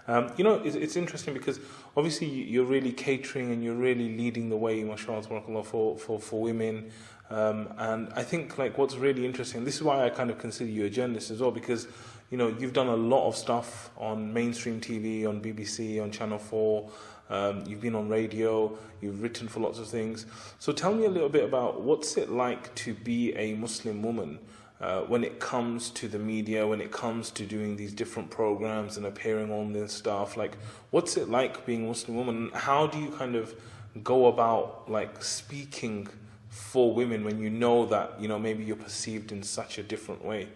It's interesting because obviously you're really catering and you're really leading the way, mashallah, tabarakallah, for women. And I think like what's really interesting, this is why I kind of consider you a journalist as well, because you've done a lot of stuff on mainstream TV, on BBC, on Channel 4. You've been on radio, you've written for lots of things. So tell me a little bit about what's it like to be a Muslim woman when it comes to the media, when it comes to doing these different programs and appearing on this stuff. Like, what's it like being a Muslim woman? How do you kind of go about like speaking for women when you know that, maybe you're perceived in such a different way?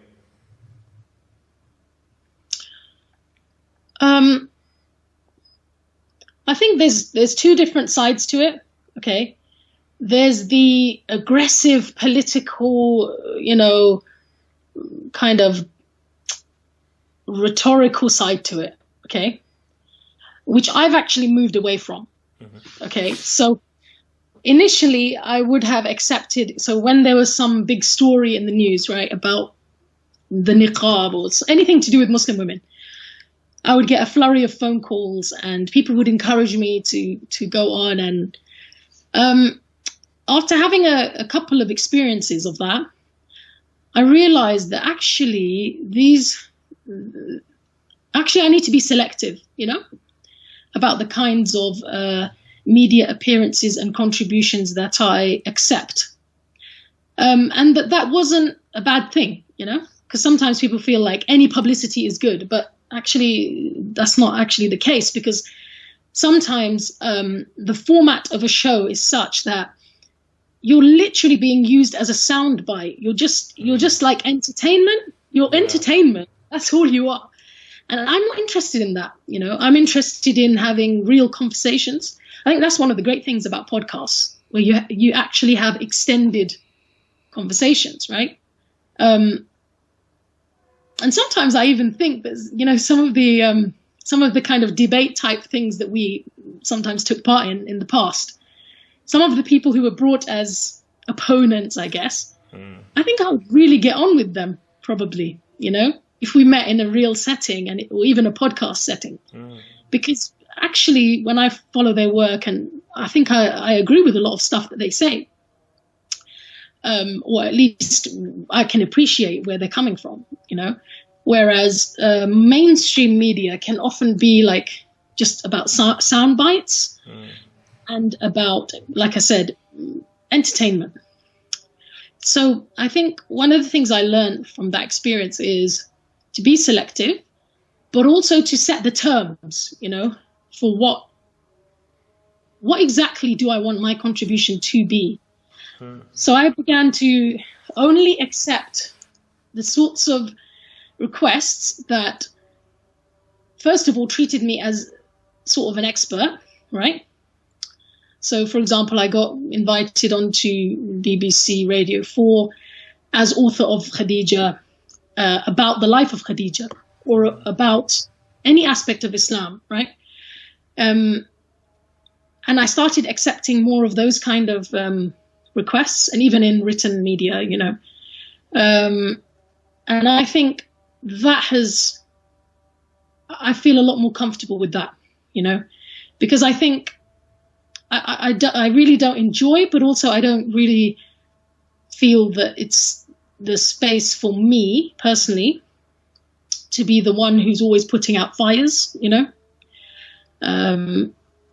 I think there's two different sides to it. Okay, there's the aggressive political, kind of rhetorical side to it. Okay, which I've actually moved away from. Mm-hmm. Okay, so initially I would have accepted. So when there was some big story in the news, right, about the niqab or anything to do with Muslim women, I would get a flurry of phone calls and people would encourage me to go on. And after having a couple of experiences of that, I realized that actually I need to be selective, about the kinds of media appearances and contributions that I accept. And that wasn't a bad thing, because sometimes people feel like any publicity is good, but actually that's not actually the case, because sometimes the format of a show is such that you're literally being used as a soundbite. You're just like entertainment. You're entertainment. That's all you are. And I'm not interested in that. I'm interested in having real conversations. I think that's one of the great things about podcasts, where you actually have extended conversations, right? And sometimes I even think that, some of the kind of debate type things that we sometimes took part in the past, some of the people who were brought as opponents, I guess, I think I would really get on with them, probably, if we met in a real setting or even a podcast setting. Because actually, when I follow their work, and I think I agree with a lot of stuff that they say, or at least I can appreciate where they're coming from, whereas mainstream media can often be like just about sound bites and about, like I said, entertainment. So I think one of the things I learned from that experience is to be selective, but also to set the terms, for what exactly do I want my contribution to be. So I began to only accept the sorts of requests that, first of all, treated me as sort of an expert, right? So, for example, I got invited onto BBC Radio 4 as author of Khadija, about the life of Khadija, or about any aspect of Islam, right? And I started accepting more of those kind of requests, and even in written media, and I think I feel a lot more comfortable with that, because I think I really don't enjoy, but also I don't really feel that it's the space for me personally to be the one who's always putting out fires,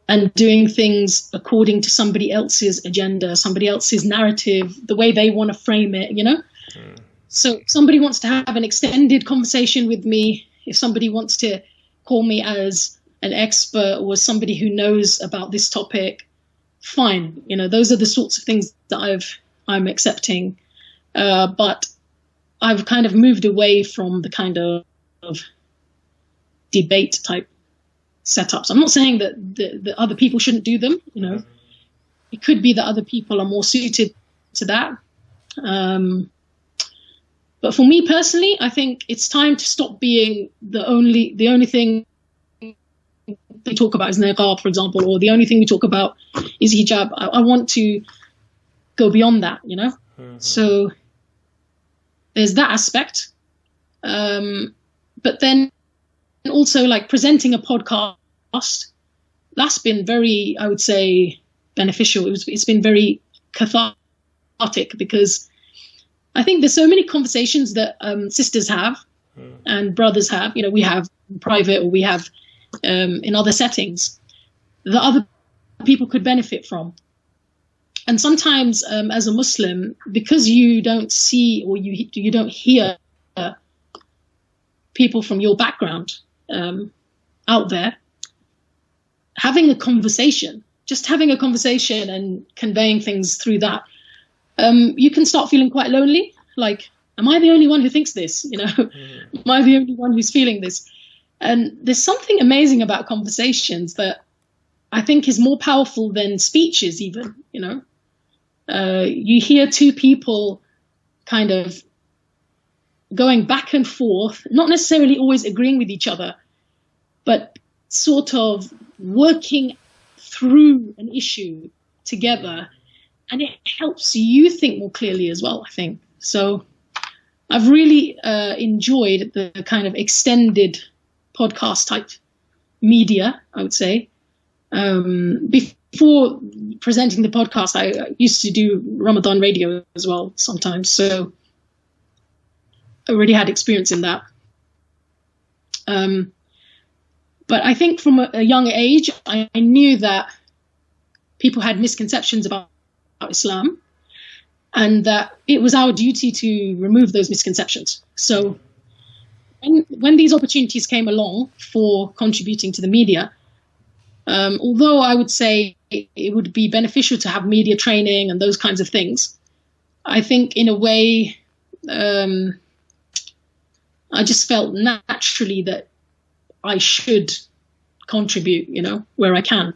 and doing things according to somebody else's agenda, somebody else's narrative, the way they want to frame it, So if somebody wants to have an extended conversation with me, if somebody wants to call me as an expert or somebody who knows about this topic, fine. Those are the sorts of things that I'm accepting. But I've kind of moved away from the kind of debate type setups. I'm not saying that the other people shouldn't do them. It could be that other people are more suited to that. But for me personally, I think it's time to stop being the only thing they talk about is niqab, for example, or the only thing we talk about is hijab. I want to go beyond that, So there's that aspect. But then also like presenting a podcast, that's been very, I would say, beneficial. It's been very cathartic, because I think there's so many conversations that sisters have and brothers have, we have in private, or we have in other settings, that other people could benefit from. And sometimes as a Muslim, because you don't see, or you don't hear people from your background out there, having a conversation, just having a conversation and conveying things through that, you can start feeling quite lonely. Like, am I the only one who thinks this? Am I the only one who's feeling this? And there's something amazing about conversations that I think is more powerful than speeches even, you hear two people kind of going back and forth, not necessarily always agreeing with each other, but sort of working through an issue together, and it helps you think more clearly as well, I think. So I've really enjoyed the kind of extended podcast type media, I would say. Before presenting the podcast, I used to do Ramadan radio as well sometimes, so I already had experience in that. But I think from a young age, I knew that people had misconceptions about Islam, and that it was our duty to remove those misconceptions. So when these opportunities came along for contributing to the media, although I would say it would be beneficial to have media training and those kinds of things, I think in a way, I just felt naturally that I should contribute, where I can.